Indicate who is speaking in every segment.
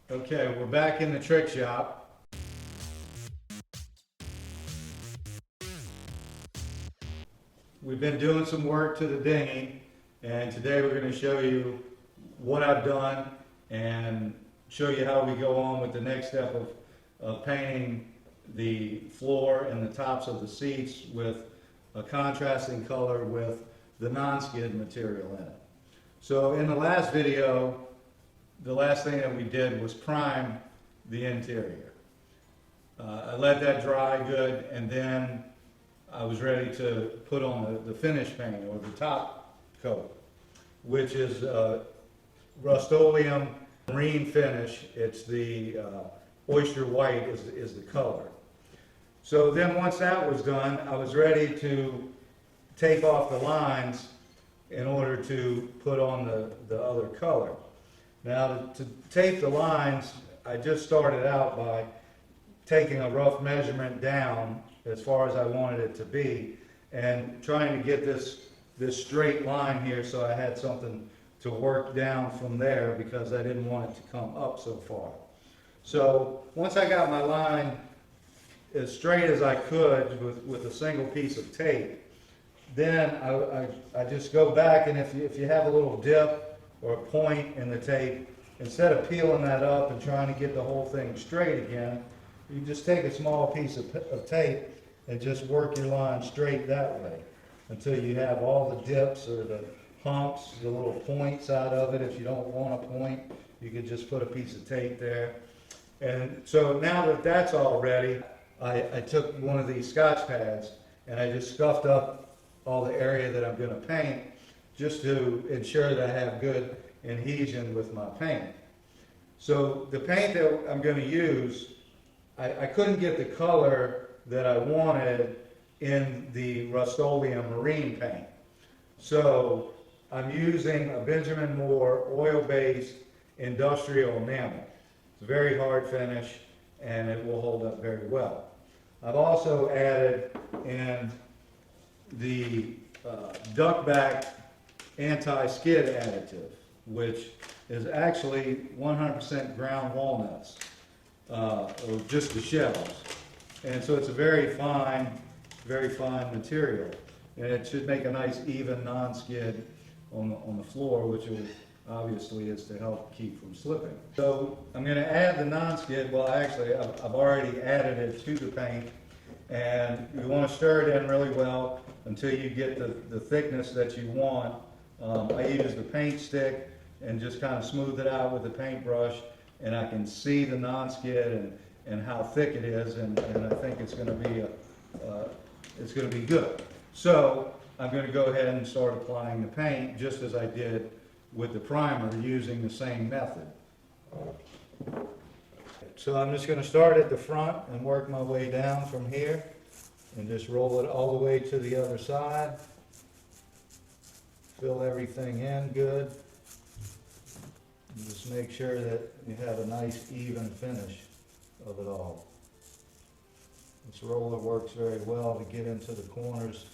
Speaker 1: Okay, we're back in the trick shop. We've been doing some work to the dinghy, and today we're going to show you what I've done and show you how we go on with the next step of painting the floor and the tops of the seats with a contrasting color with the non-skid material in it. So in the last video, the last thing that we did was prime the interior. I let that dry good, and then I was ready to put on the finish paint, or the top coat, which is Rust-Oleum marine finish. It's the oyster white is the color. So then once that was done, I was ready to take off the lines in order to put on the other color. Now to tape the lines, I just started out by taking a rough measurement down as far as I wanted it to be and trying to get this straight line here so I had something to work down from there, because I didn't want it to come up so far. So once I got my line as straight as I could with a single piece of tape, then I just go back, and if you have a little dip or a point in the tape, instead of peeling that up and trying to get the whole thing straight again, you just take a small piece of tape and just work your line straight that way until you have all the dips or the humps, the little points out of it. If you don't want a point, you could just put a piece of tape there. And so now that that's all ready, I took one of these Scotch pads and I just scuffed up all the area that I'm going to paint, just to ensure that I have good adhesion with my paint. So the paint that I'm going to use, I couldn't get the color that I wanted in the Rust-Oleum marine paint. So I'm using a Benjamin Moore oil-based industrial enamel. It's a very hard finish and it will hold up very well. I've also added in the duckback anti-skid additive, which is actually 100% ground walnuts, or just the shells. And so it's a very fine material. And it should make a nice even non-skid on the floor, which will, obviously is to help keep from slipping. So I'm going to add the non-skid. Well, actually, I've already added it to the paint. And you want to stir it in really well until you get the thickness that you want. I use the paint stick and just kind of smooth it out with the paintbrush, and I can see the non-skid and how thick it is, and I think it's going to be good. So I'm going to go ahead and start applying the paint just as I did with the primer, using the same method. So I'm just going to start at the front and work my way down from here and just roll it all the way to the other side. Fill everything in good. And just make sure that you have a nice even finish of it all. This roller works very well to get into the corners.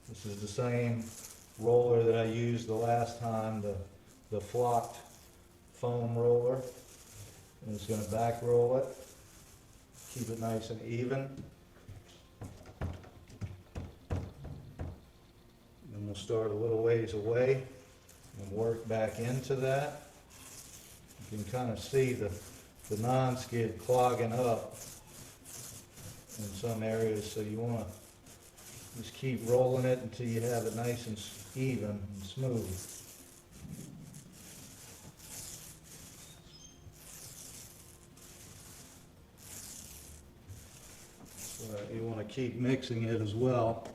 Speaker 1: This is the same roller that I used the last time, the flocked foam roller. I'm just going to back roll it, keep it nice and even. Then we'll start a little ways away and work back into that. You can kind of see the non-skid clogging up in some areas, so you want to just keep rolling it until you have it nice and even and smooth. You want to keep mixing it as well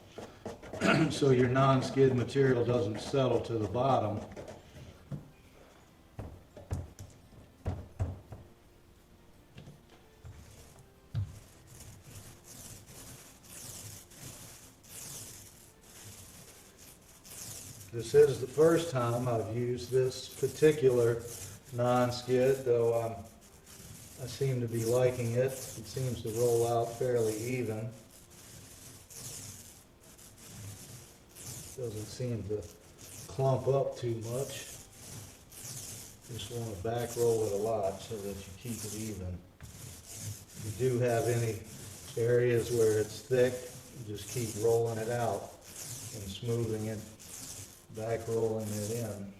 Speaker 1: so your non-skid material doesn't settle to the bottom. This is the first time I've used this particular non-skid, though I seem to be liking it. It seems to roll out fairly even. Doesn't seem to clump up too much. Just want to back roll it a lot so that you keep it even. If you do have any areas where it's thick, just keep rolling it out and smoothing it, back rolling it in.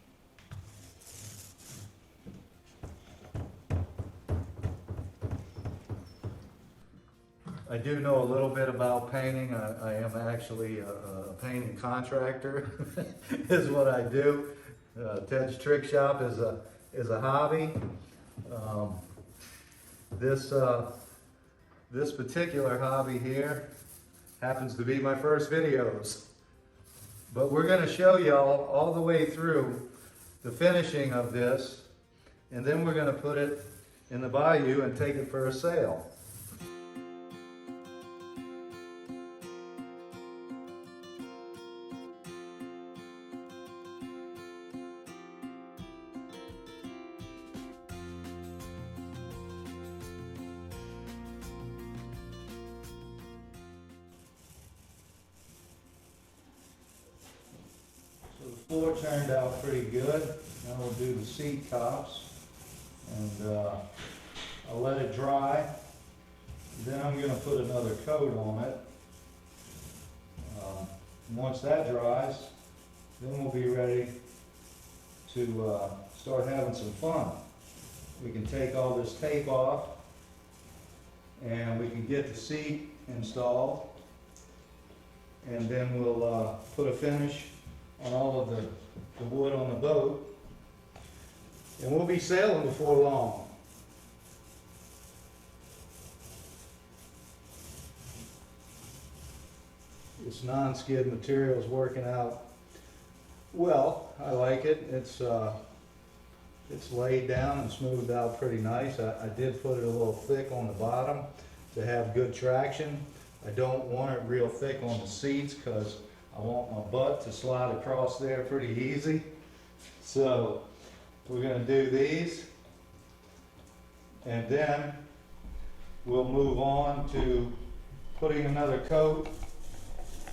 Speaker 1: I do know a little bit about painting. I am actually a painting contractor, is what I do. Ted's Trick Shop is a hobby. This particular hobby here happens to be my first videos. But we're going to show y'all all the way through the finishing of this, and then we're going to put it in the bayou and take it for a sail. The floor turned out pretty good. Now we'll do the seat tops, and I'll let it dry. Then I'm going to put another coat on it. Once that dries, then we'll be ready to start having some fun. We can take all this tape off, and we can get the seat installed, and then we'll put a finish on all of the wood on the boat, and we'll be sailing before long. This non-skid material is working out well. I like it. It's laid down and smoothed out pretty nice. I did put it a little thick on the bottom to have good traction. I don't want it real thick on the seats because I want my butt to slide across there pretty easy. So we're going to do these, and then we'll move on to putting another coat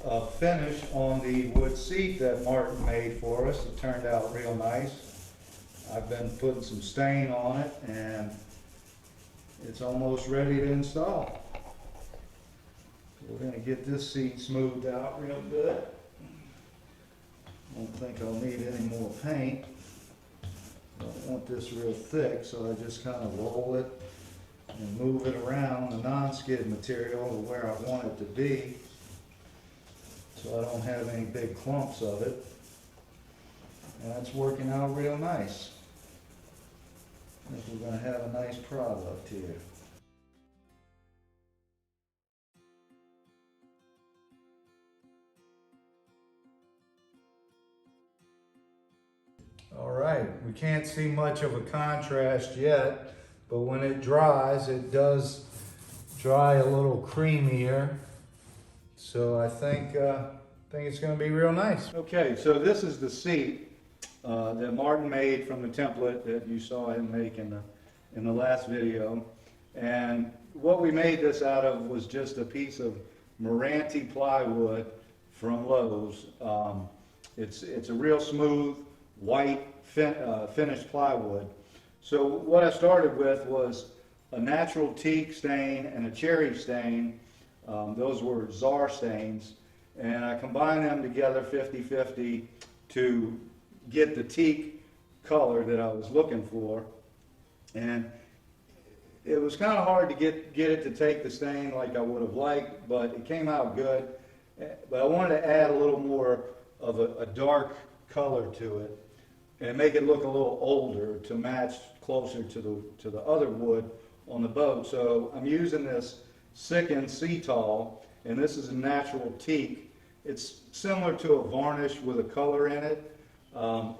Speaker 1: of finish on the wood seat that Martin made for us. It turned out real nice. I've been putting some stain on it, and it's almost ready to install. We're going to get this seat smoothed out real good. I don't think I'll need any more paint. I don't want this real thick, so I just kind of roll it and move it around the non-skid material to where I want it to be, so I don't have any big clumps of it. And that's working out real nice. I think we're going to have a nice product here. All right, we can't see much of a contrast yet, but when it dries, it does dry a little creamier. So I think it's going to be real nice. Okay, so this is the seat that Martin made from the template that you saw him make in the last video. And what we made this out of was just a piece of Meranti plywood from Lowe's. It's a real smooth, white finished plywood. So what I started with was a natural teak stain and a cherry stain. Those were czar stains, and I combined them together 50-50 to get the teak color that I was looking for. And it was kind of hard to get it to take the stain like I would have liked, but it came out good. But I wanted to add a little more of a dark color to it and make it look a little older to match closer to the other wood on the boat. So I'm using this Sicken Seatall, and this is a natural teak. It's similar to a varnish with a color in it.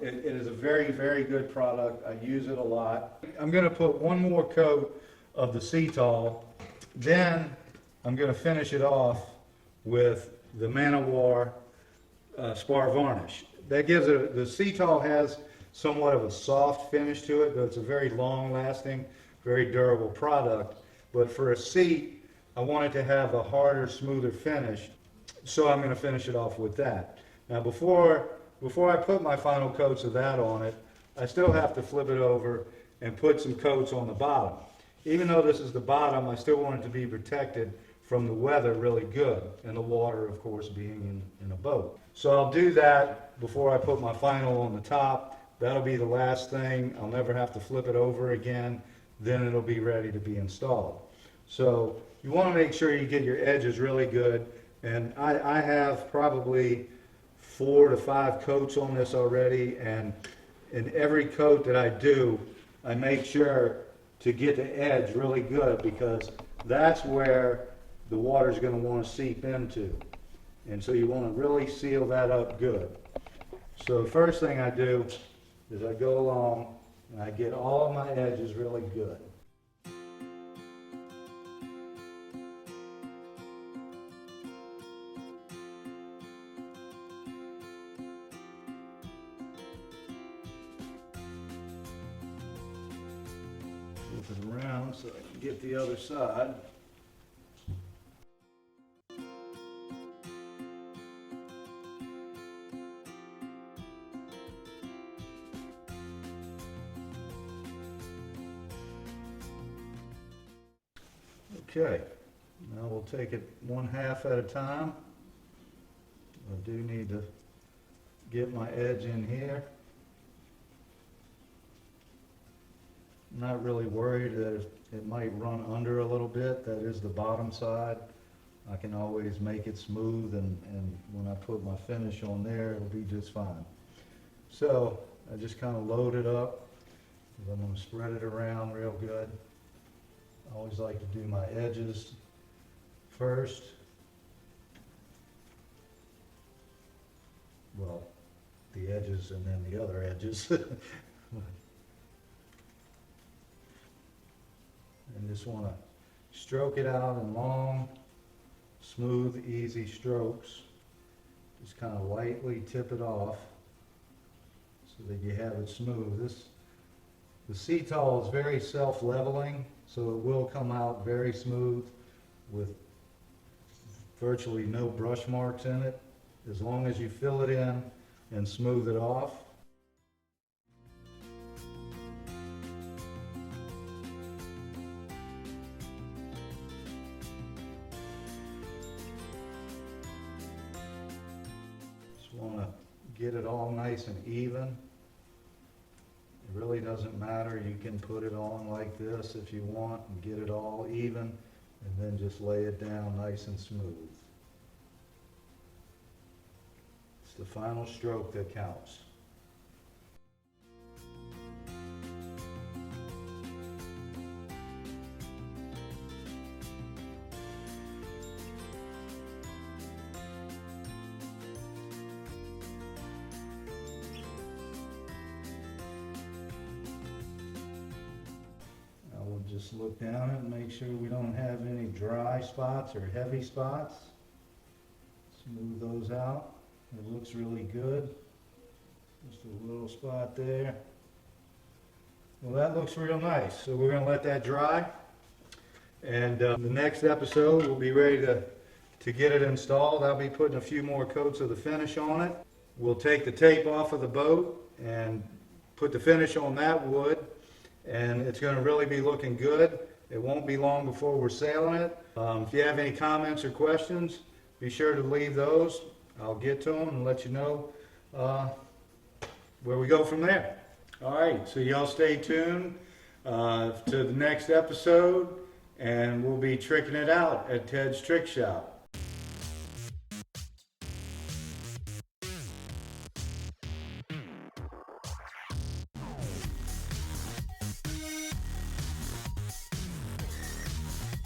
Speaker 1: It is a very, very good product. I use it a lot. I'm going to put one more coat of the Seatall. Then I'm going to finish it off with the Manowar spar varnish. That gives it, the Seatall has somewhat of a soft finish to it, but it's a very long-lasting, very durable product. But for a seat, I wanted to have a harder, smoother finish, so I'm going to finish it off with that. Now, before I put my final coats of that on it, I still have to flip it over and put some coats on the bottom. Even though this is the bottom, I still want it to be protected from the weather really good, and the water, of course, being in a boat. So I'll do that before I put my final on the top. That'll be the last thing. I'll never have to flip it over again. Then it'll be ready to be installed. So you want to make sure you get your edges really good. And I have probably 4 to 5 coats on this already, and in every coat that I do, I make sure to get the edge really good, because that's where the water is going to want to seep into. And so you want to really seal that up good. So the first thing I do is I go along and I get all of my edges really good. Flip it around so I can get the other side. Okay, now we'll take it 1/2 at a time. I do need to get my edge in here. I'm not really worried that it might run under a little bit. That is the bottom side. I can always make it smooth, and when I put my finish on there, it'll be just fine. So I just kind of load it up. I'm going to spread it around real good. I always like to do my edges first. Well, the edges and then the other edges. And just want to stroke it out in long, smooth, easy strokes. Just kind of lightly tip it off so that you have it smooth. The Cetal is very self-leveling, so it will come out very smooth with virtually no brush marks in it, as long as you fill it in and smooth it off. Just want to get it all nice and even. It really doesn't matter. You can put it on like this if you want and get it all even, and then just lay it down nice and smooth. It's the final stroke that counts. We'll just look down it and make sure we don't have any dry spots or heavy spots. Smooth those out. It looks really good. Just a little spot there. Well, that looks real nice. So we're going to let that dry. And the next episode we'll be ready to get it installed. I'll be putting a few more coats of the finish on it. We'll take the tape off of the boat and put the finish on that wood. And it's going to really be looking good. It won't be long before we're sailing it. If you have any comments or questions, be sure to leave those. I'll get to them and let you know where we go from there. All right, so y'all stay tuned to the next episode, and we'll be tricking it out at Ted's Trick Shop.